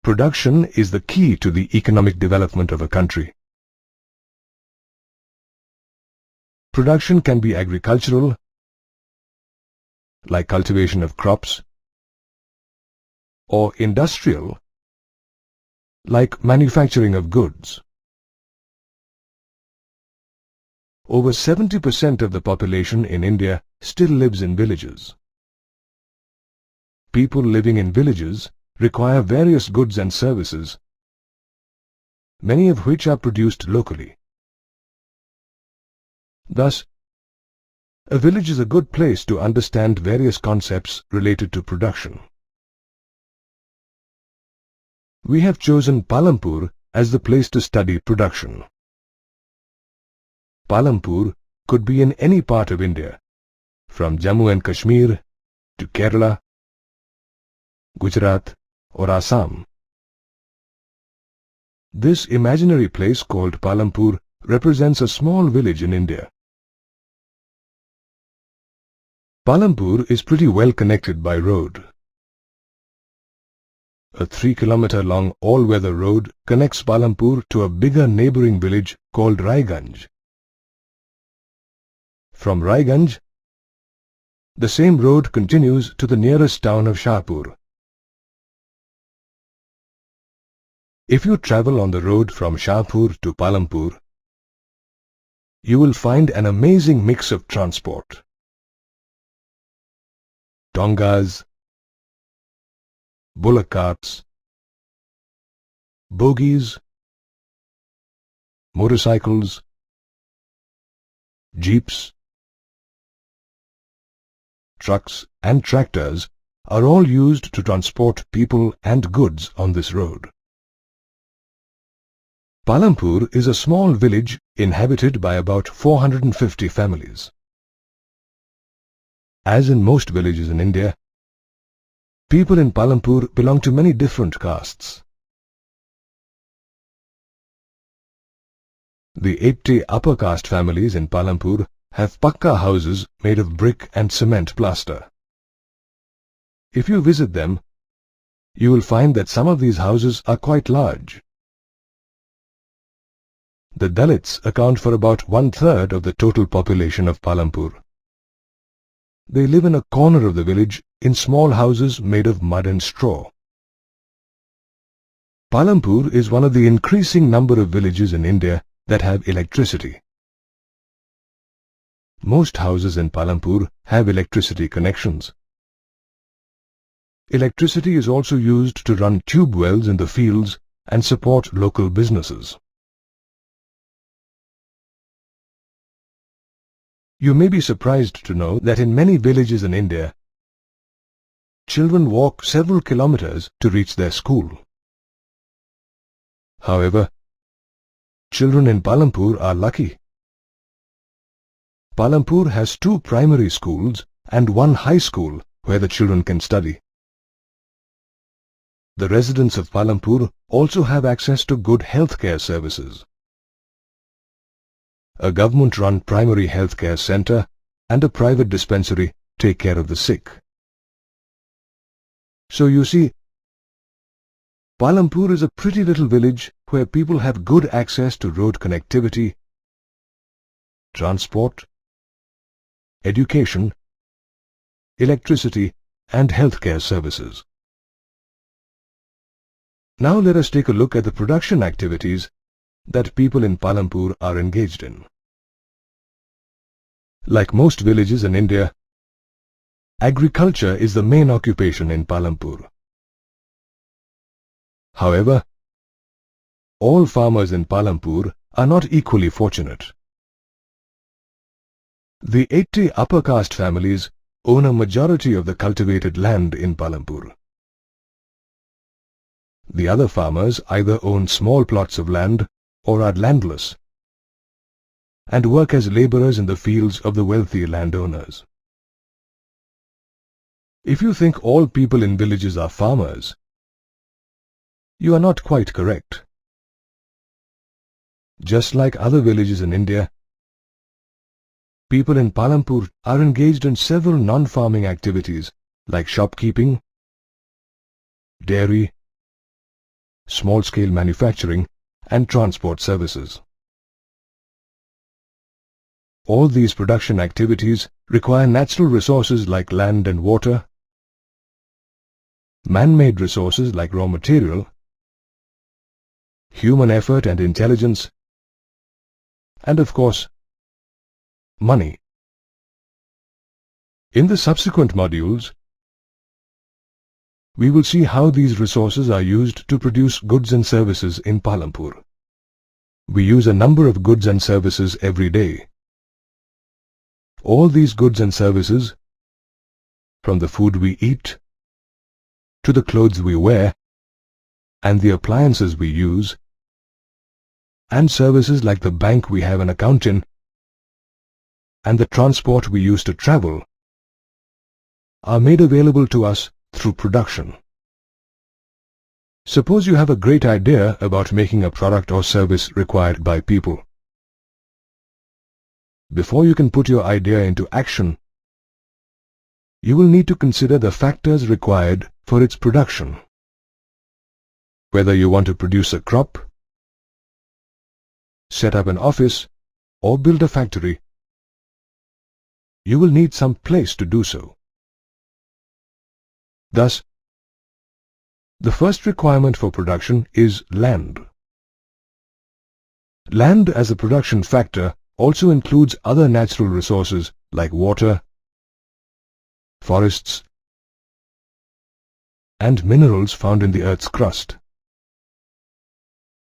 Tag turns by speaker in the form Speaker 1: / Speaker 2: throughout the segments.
Speaker 1: Production is the key to the economic development of a country. Production can be agricultural, like cultivation of crops, or industrial, like manufacturing of goods. Over 70% of the population in India still lives in villages. People living in villages require various goods and services, many of which are produced locally. Thus, a village is a good place to understand various concepts related to production. We have chosen Palampur as the place to study production. Palampur could be in any part of India, from Jammu and Kashmir to Kerala, Gujarat or Assam. This imaginary place called Palampur represents a small village in India. Palampur is pretty well connected by road. A 3-kilometer-long all-weather road connects Palampur to a bigger neighboring village called Raiganj. From Raiganj, the same road continues to the nearest town of Shahpur. If you travel on the road from Shahpur to Palampur, you will find an amazing mix of transport. Dongas, bullock carts, bogies, motorcycles, jeeps, trucks and tractors are all used to transport people and goods on this road. Palampur is a small village inhabited by about 450 families. As in most villages in India, people in Palampur belong to many different castes. The 80 upper caste families in Palampur have pakka houses made of brick and cement plaster. If you visit them, you will find that some of these houses are quite large. The Dalits account for about 1/3 of the total population of Palampur. They live in a corner of the village in small houses made of mud and straw. Palampur is one of the increasing number of villages in India that have electricity. Most houses in Palampur have electricity connections. Electricity is also used to run tube wells in the fields and support local businesses. You may be surprised to know that in many villages in India, children walk several kilometers to reach their school. However, children in Palampur are lucky. Palampur has 2 primary schools and 1 high school where the children can study. The residents of Palampur also have access to good healthcare services. A government-run primary healthcare center and a private dispensary take care of the sick. So you see, Palampur is a pretty little village where people have good access to road connectivity, transport, education, electricity and healthcare services. Now let us take a look at the production activities that people in Palampur are engaged in. Like most villages in India, agriculture is the main occupation in Palampur. However, all farmers in Palampur are not equally fortunate. The 80 upper caste families own a majority of the cultivated land in Palampur. The other farmers either own small plots of land or are landless and work as laborers in the fields of the wealthy landowners. If you think all people in villages are farmers, you are not quite correct. Just like other villages in India, people in Palampur are engaged in several non-farming activities like shopkeeping, dairy, small-scale manufacturing, and transport services. All these production activities require natural resources like land and water, man-made resources like raw material, human effort and intelligence, and of course, money. In the subsequent modules, we will see how these resources are used to produce goods and services in Palampur. We use a number of goods and services every day. All these goods and services, from the food we eat, to the clothes we wear, and the appliances we use, and services like the bank we have an account in, and the transport we use to travel, are made available to us through production. Suppose you have a great idea about making a product or service required by people. Before you can put your idea into action, you will need to consider the factors required for its production. Whether you want to produce a crop, set up an office, or build a factory, you will need some place to do so. Thus, the first requirement for production is land. Land as a production factor also includes other natural resources like water, forests, and minerals found in the earth's crust.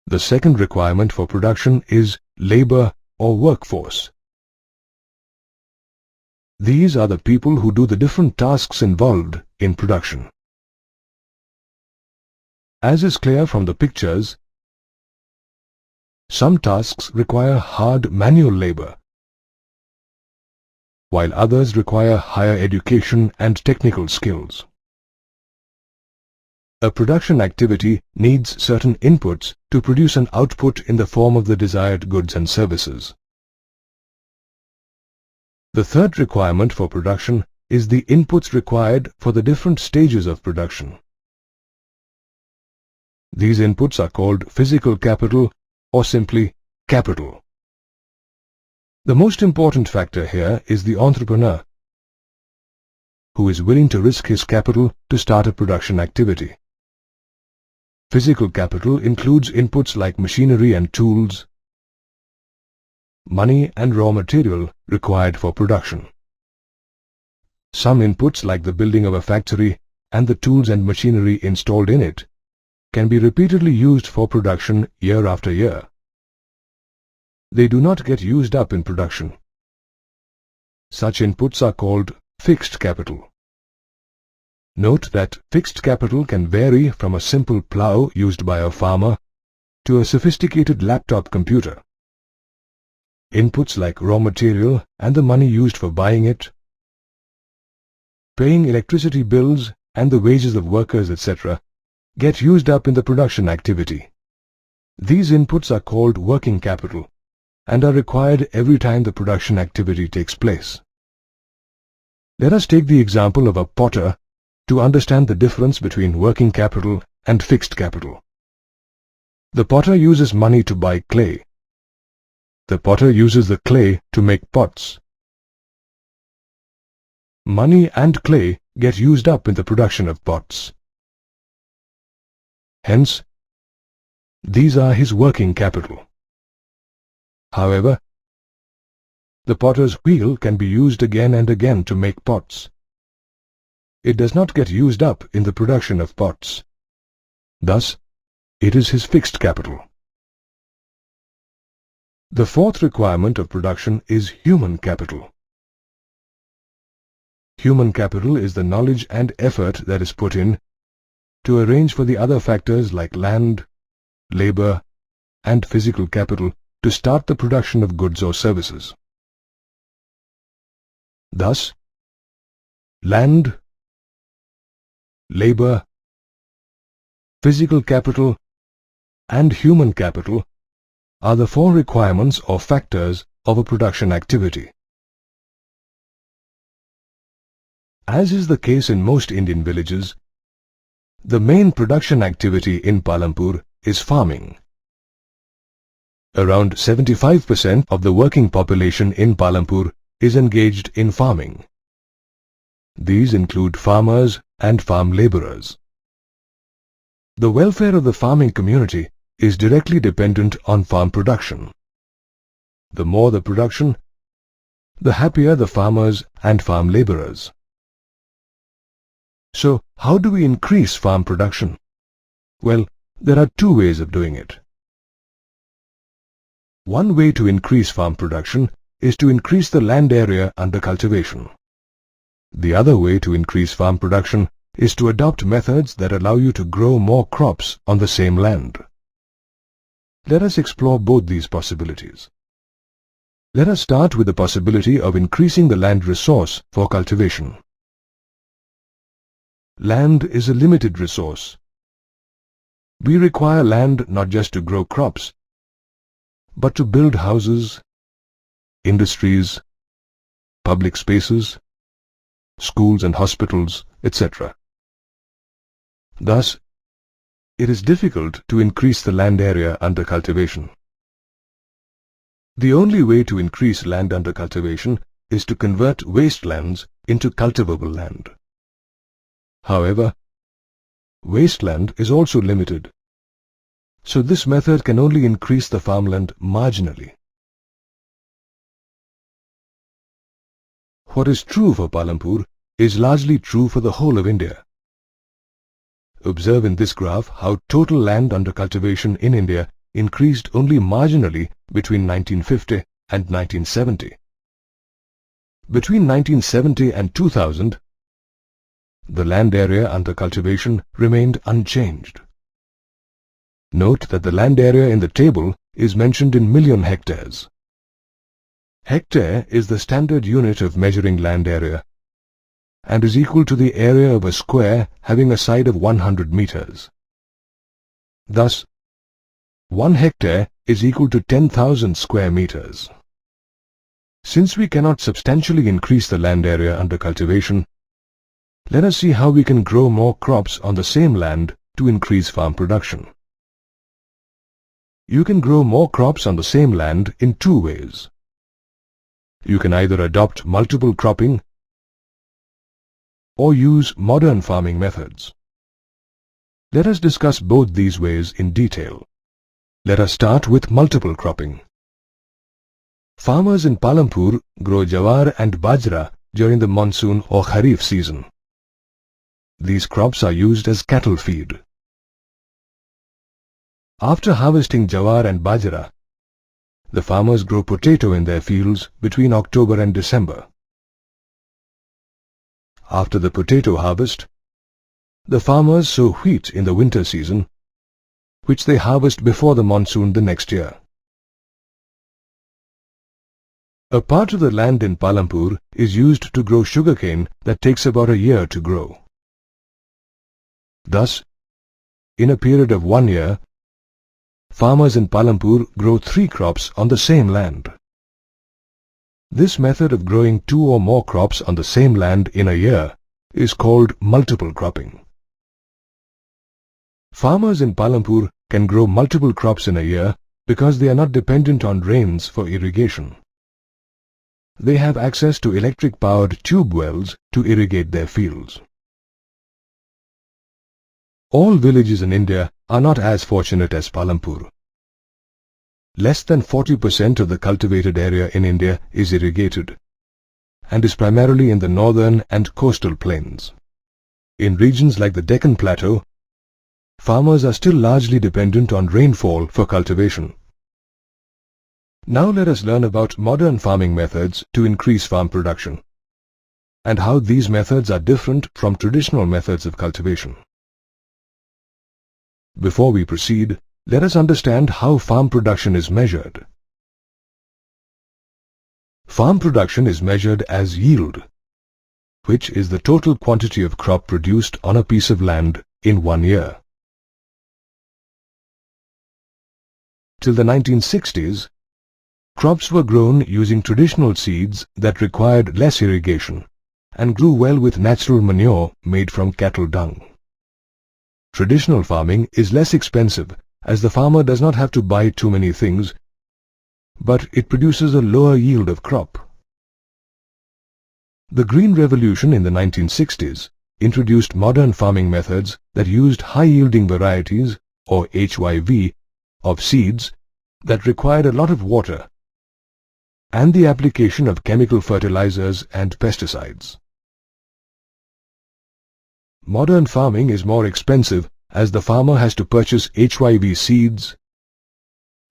Speaker 1: The second requirement for production is labor or workforce. These are the people who do the different tasks involved in production. As is clear from the pictures, some tasks require hard manual labor, while others require higher education and technical skills. A production activity needs certain inputs to produce an output in the form of the desired goods and services. The third requirement for production is the inputs required for the different stages of production. These inputs are called physical capital or simply capital. The most important factor here is the entrepreneur, who is willing to risk his capital to start a production activity. Physical capital includes inputs like machinery and tools, money and raw material required for production. Some inputs like the building of a factory and the tools and machinery installed in it can be repeatedly used for production year after year. They do not get used up in production. Such inputs are called fixed capital. Note that fixed capital can vary from a simple plough used by a farmer to a sophisticated laptop computer. Inputs like raw material and the money used for buying it, paying electricity bills and the wages of workers, etc., get used up in the production activity. These inputs are called working capital and are required every time the production activity takes place. Let us take the example of a potter to understand the difference between working capital and fixed capital. The potter uses money to buy clay. The potter uses the clay to make pots. Money and clay get used up in the production of pots. Hence, these are his working capital. However, the potter's wheel can be used again and again to make pots. It does not get used up in the production of pots. Thus, it is his fixed capital. The fourth requirement of production is human capital. Human capital is the knowledge and effort that is put in to arrange for the other factors like land, labor, and physical capital to start the production of goods or services. Thus, land, labor, physical capital, and human capital are the four requirements or factors of a production activity. As is the case in most Indian villages, the main production activity in Palampur is farming. Around 75% of the working population in Palampur is engaged in farming. These include farmers and farm laborers. The welfare of the farming community is directly dependent on farm production. The more the production, the happier the farmers and farm laborers. So, how do we increase farm production? Well, there are two ways of doing it. One way to increase farm production is to increase the land area under cultivation. The other way to increase farm production is to adopt methods that allow you to grow more crops on the same land. Let us explore both these possibilities. Let us start with the possibility of increasing the land resource for cultivation. Land is a limited resource. We require land not just to grow crops, but to build houses, industries, public spaces, schools and hospitals, etc. Thus, it is difficult to increase the land area under cultivation. The only way to increase land under cultivation is to convert wastelands into cultivable land. However, wasteland is also limited, so this method can only increase the farmland marginally. What is true for Palampur is largely true for the whole of India. Observe in this graph how total land under cultivation in India increased only marginally between 1950 and 1970. Between 1970 and 2000, the land area under cultivation remained unchanged. Note that the land area in the table is mentioned in million hectares. Hectare is the standard unit of measuring land area and is equal to the area of a square having a side of 100 meters. Thus, 1 hectare is equal to 10,000 square meters. Since we cannot substantially increase the land area under cultivation, let us see how we can grow more crops on the same land to increase farm production. You can grow more crops on the same land in two ways. You can either adopt multiple cropping or use modern farming methods. Let us discuss both these ways in detail. Let us start with multiple cropping. Farmers in Palampur grow jawar and bajra during the monsoon or kharif season. These crops are used as cattle feed. After harvesting jawar and bajra, the farmers grow potato in their fields between October and December. After the potato harvest, the farmers sow wheat in the winter season, which they harvest before the monsoon the next year. A part of the land in Palampur is used to grow sugarcane that takes about a year to grow. Thus, in a period of 1 year, farmers in Palampur grow 3 crops on the same land. This method of growing 2 or more crops on the same land in a year is called multiple cropping. Farmers in Palampur can grow multiple crops in a year because they are not dependent on rains for irrigation. They have access to electric-powered tube wells to irrigate their fields. All villages in India are not as fortunate as Palampur. Less than 40% of the cultivated area in India is irrigated and is primarily in the northern and coastal plains. In regions like the Deccan Plateau, farmers are still largely dependent on rainfall for cultivation. Now let us learn about modern farming methods to increase farm production and how these methods are different from traditional methods of cultivation. Before we proceed, let us understand how farm production is measured. Farm production is measured as yield, which is the total quantity of crop produced on a piece of land in 1 year. Till the 1960s, crops were grown using traditional seeds that required less irrigation and grew well with natural manure made from cattle dung. Traditional farming is less expensive as the farmer does not have to buy too many things, but it produces a lower yield of crop. The Green Revolution in the 1960s introduced modern farming methods that used high-yielding varieties, or HYV, of seeds that required a lot of water, and the application of chemical fertilizers and pesticides. Modern farming is more expensive as the farmer has to purchase HYV seeds,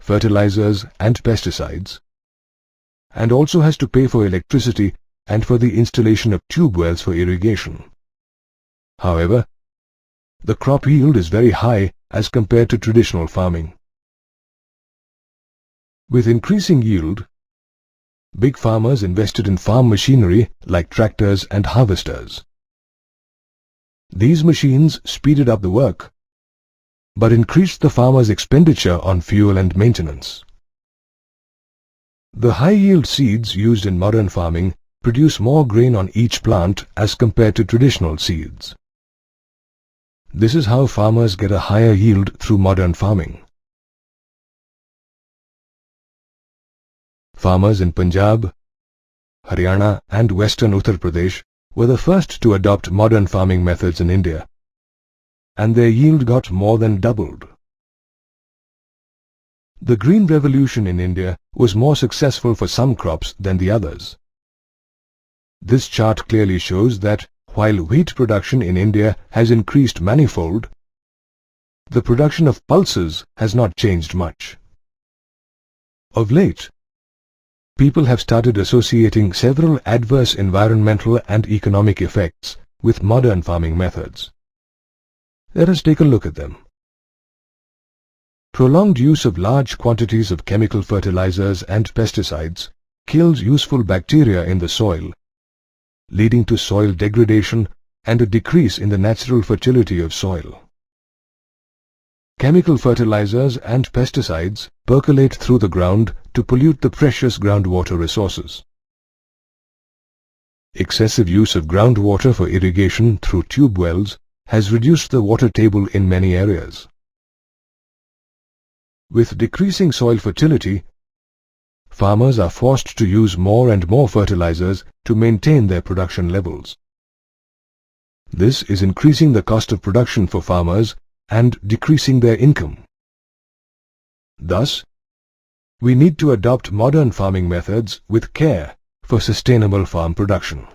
Speaker 1: fertilizers and pesticides, and also has to pay for electricity and for the installation of tube wells for irrigation. However, the crop yield is very high as compared to traditional farming. With increasing yield, big farmers invested in farm machinery like tractors and harvesters. These machines speeded up the work, but increased the farmer's expenditure on fuel and maintenance. The high-yield seeds used in modern farming produce more grain on each plant as compared to traditional seeds. This is how farmers get a higher yield through modern farming. Farmers in Punjab, Haryana and western Uttar Pradesh were the first to adopt modern farming methods in India, and their yield got more than doubled. The Green Revolution in India was more successful for some crops than the others. This chart clearly shows that while wheat production in India has increased manifold, the production of pulses has not changed much. Of late, people have started associating several adverse environmental and economic effects with modern farming methods. Let us take a look at them. Prolonged use of large quantities of chemical fertilizers and pesticides kills useful bacteria in the soil, leading to soil degradation and a decrease in the natural fertility of soil. Chemical fertilizers and pesticides percolate through the ground to pollute the precious groundwater resources. Excessive use of groundwater for irrigation through tube wells has reduced the water table in many areas. With decreasing soil fertility, farmers are forced to use more and more fertilizers to maintain their production levels. This is increasing the cost of production for farmers and decreasing their income. Thus, we need to adopt modern farming methods with care for sustainable farm production.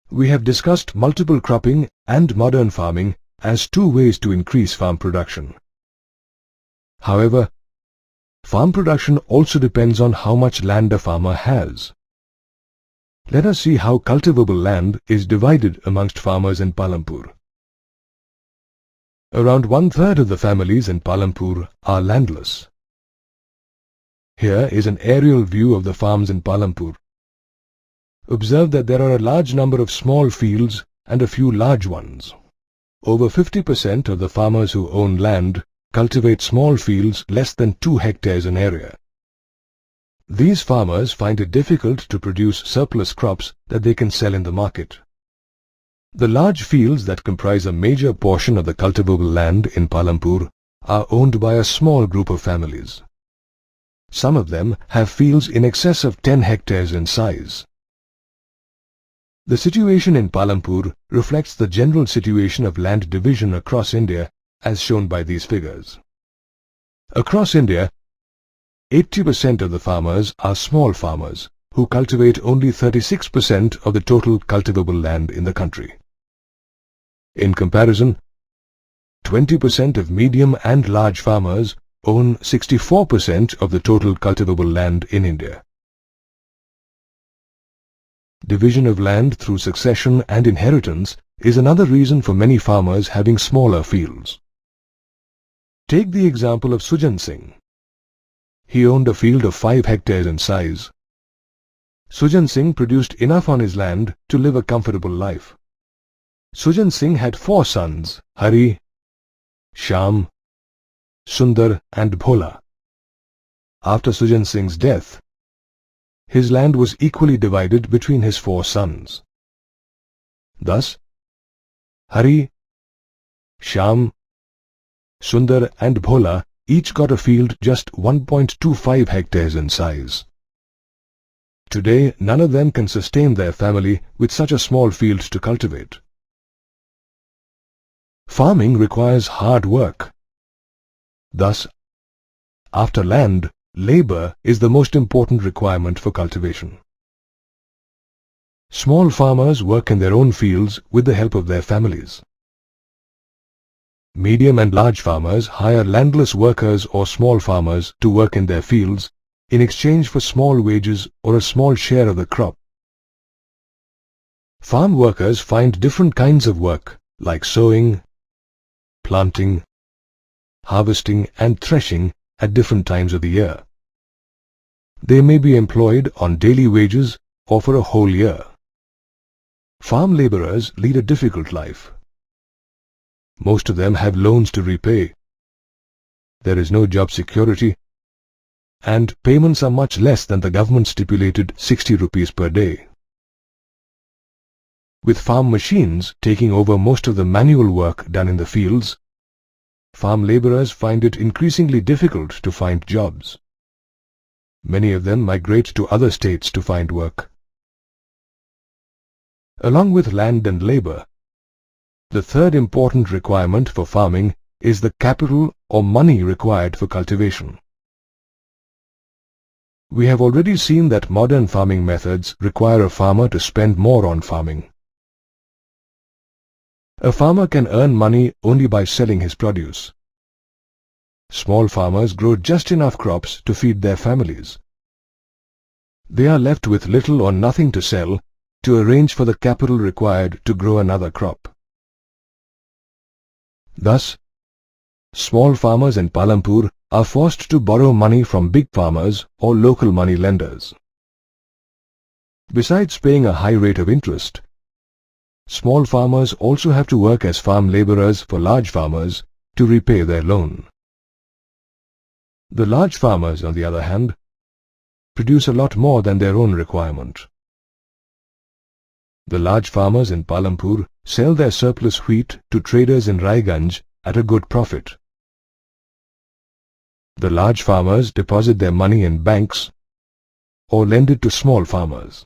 Speaker 1: We have discussed multiple cropping and modern farming as two ways to increase farm production. However, farm production also depends on how much land a farmer has. Let us see how cultivable land is divided amongst farmers in Palampur. Around 1/3 of the families in Palampur are landless. Here is an aerial view of the farms in Palampur. Observe that there are a large number of small fields and a few large ones. Over 50% of the farmers who own land cultivate small fields less than 2 hectares in area. These farmers find it difficult to produce surplus crops that they can sell in the market. The large fields that comprise a major portion of the cultivable land in Palampur are owned by a small group of families. Some of them have fields in excess of 10 hectares in size. The situation in Palampur reflects the general situation of land division across India as shown by these figures. Across India, 80% of the farmers are small farmers who cultivate only 36% of the total cultivable land in the country. In comparison, 20% of medium and large farmers own 64% of the total cultivable land in India. Division of land through succession and inheritance is another reason for many farmers having smaller fields. Take the example of Sujan Singh. He owned a field of 5 hectares in size. Sujan Singh produced enough on his land to live a comfortable life. Sujan Singh had 4 sons, Hari, Shyam, Sundar and Bhola. After Sujan Singh's death, his land was equally divided between his 4 sons. Thus, Hari, Shyam, Sundar and Bhola each got a field just 1.25 hectares in size. Today, none of them can sustain their family with such a small field to cultivate. Farming requires hard work. Thus, after land, labor is the most important requirement for cultivation. Small farmers work in their own fields with the help of their families. Medium and large farmers hire landless workers or small farmers to work in their fields in exchange for small wages or a small share of the crop. Farm workers find different kinds of work like sowing, planting, harvesting and threshing at different times of the year. They may be employed on daily wages or for a whole year. Farm laborers lead a difficult life. Most of them have loans to repay. There is no job security, and payments are much less than the government stipulated 60 rupees per day. With farm machines taking over most of the manual work done in the fields, farm laborers find it increasingly difficult to find jobs. Many of them migrate to other states to find work. Along with land and labor, the third important requirement for farming is the capital or money required for cultivation. We have already seen that modern farming methods require a farmer to spend more on farming. A farmer can earn money only by selling his produce. Small farmers grow just enough crops to feed their families. They are left with little or nothing to sell to arrange for the capital required to grow another crop. Thus, small farmers in Palampur are forced to borrow money from big farmers or local money lenders. Besides paying a high rate of interest, small farmers also have to work as farm laborers for large farmers to repay their loan. The large farmers, on the other hand, produce a lot more than their own requirement. The large farmers in Palampur sell their surplus wheat to traders in Raiganj at a good profit. The large farmers deposit their money in banks or lend it to small farmers.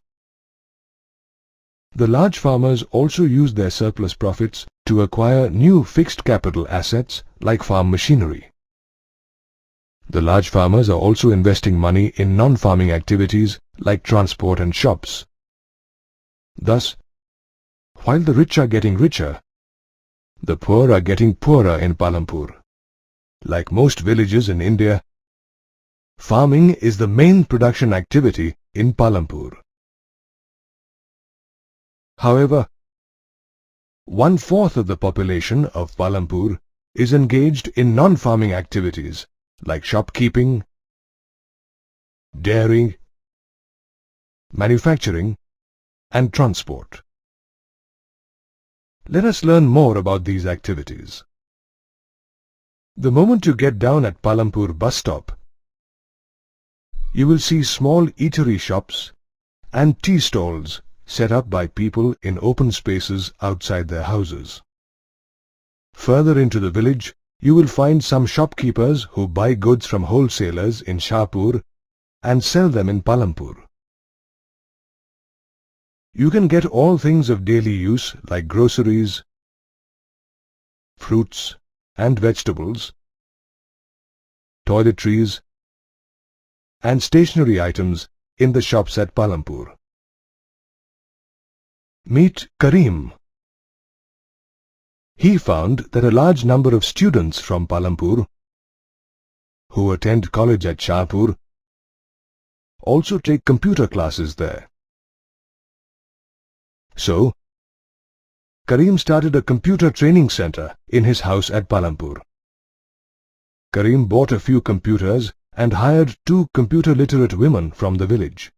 Speaker 1: The large farmers also use their surplus profits to acquire new fixed capital assets like farm machinery. The large farmers are also investing money in non-farming activities like transport and shops. Thus, while the rich are getting richer, the poor are getting poorer in Palampur. Like most villages in India, farming is the main production activity in Palampur. However, 1/4 of the population of Palampur is engaged in non-farming activities like shopkeeping, dairying, manufacturing, and transport. Let us learn more about these activities. The moment you get down at Palampur bus stop, you will see small eatery shops and tea stalls set up by people in open spaces outside their houses. Further into the village, you will find some shopkeepers who buy goods from wholesalers in Shahpur and sell them in Palampur. You can get all things of daily use like groceries, fruits and vegetables, toiletries, and stationery items in the shops at Palampur. Meet Karim. He found that a large number of students from Palampur who attend college at Shahpur also take computer classes there. So, Karim started a computer training center in his house at Palampur. Karim bought a few computers and hired 2 computer-literate women from the village.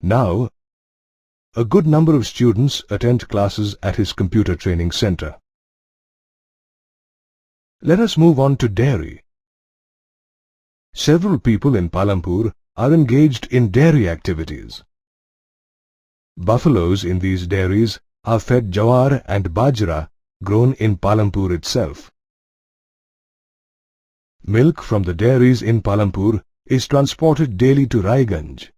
Speaker 1: Now, a good number of students attend classes at his computer training center. Let us move on to dairy. Several people in Palampur are engaged in dairy activities. Buffaloes in these dairies are fed jawar and bajra grown in Palampur itself. Milk from the dairies in Palampur is transported daily to Raiganj.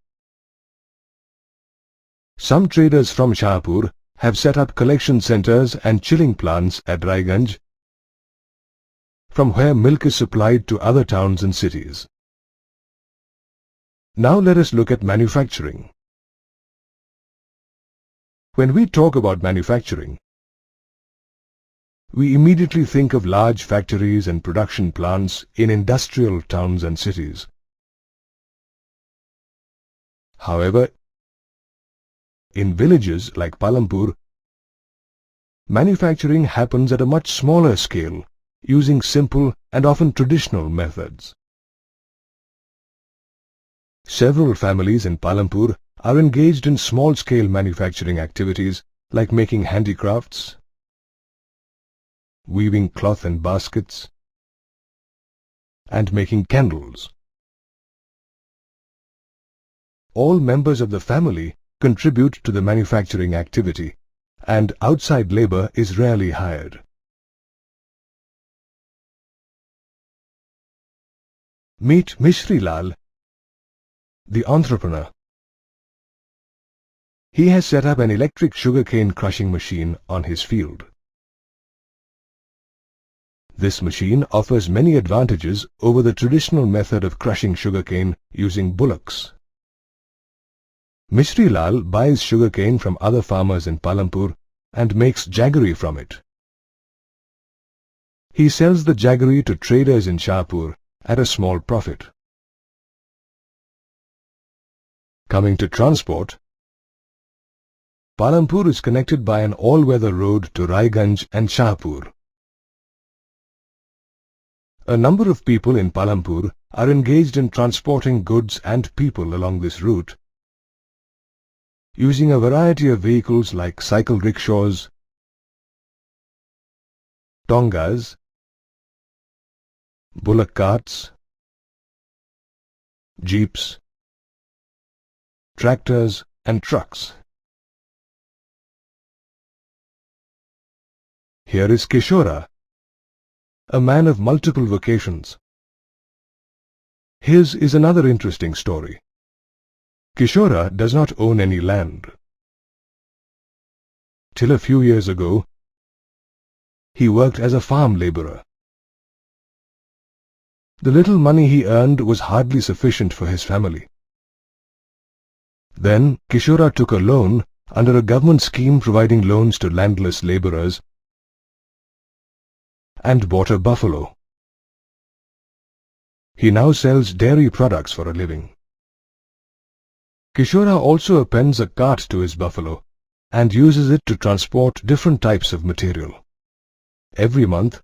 Speaker 1: Some traders from Shahpur have set up collection centers and chilling plants at Raiganj, from where milk is supplied to other towns and cities. Now let us look at manufacturing. When we talk about manufacturing, we immediately think of large factories and production plants in industrial towns and cities. However, in villages like Palampur, manufacturing happens at a much smaller scale, using simple and often traditional methods. Several families in Palampur are engaged in small-scale manufacturing activities like making handicrafts, weaving cloth and baskets, and making candles. All members of the family contribute to the manufacturing activity, and outside labor is rarely hired. Meet Mishri Lal, the entrepreneur. He has set up an electric sugarcane crushing machine on his field. This machine offers many advantages over the traditional method of crushing sugarcane using bullocks. Mishri Lal buys sugarcane from other farmers in Palampur and makes jaggery from it. He sells the jaggery to traders in Shahpur at a small profit. Coming to transport, Palampur is connected by an all-weather road to Raiganj and Shahpur. A number of people in Palampur are engaged in transporting goods and people along this route, using a variety of vehicles like cycle rickshaws, tongas, bullock carts, jeeps, tractors and trucks. Here is Kishora, a man of multiple vocations. His is another interesting story. Kishora does not own any land. Till a few years ago, he worked as a farm laborer. The little money he earned was hardly sufficient for his family. Then Kishora took a loan under a government scheme providing loans to landless laborers and bought a buffalo. He now sells dairy products for a living. Kishora also appends a cart to his buffalo and uses it to transport different types of material. Every month,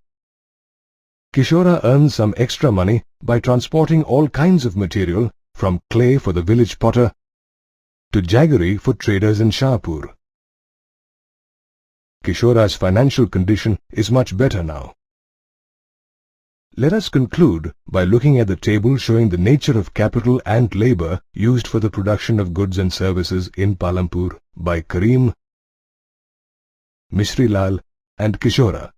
Speaker 1: Kishora earns some extra money by transporting all kinds of material from clay for the village potter to jaggery for traders in Shahpur. Kishora's financial condition is much better now. Let us conclude by looking at the table showing the nature of capital and labor used for the production of goods and services in Palampur by Karim, Mishri Lal and Kishora.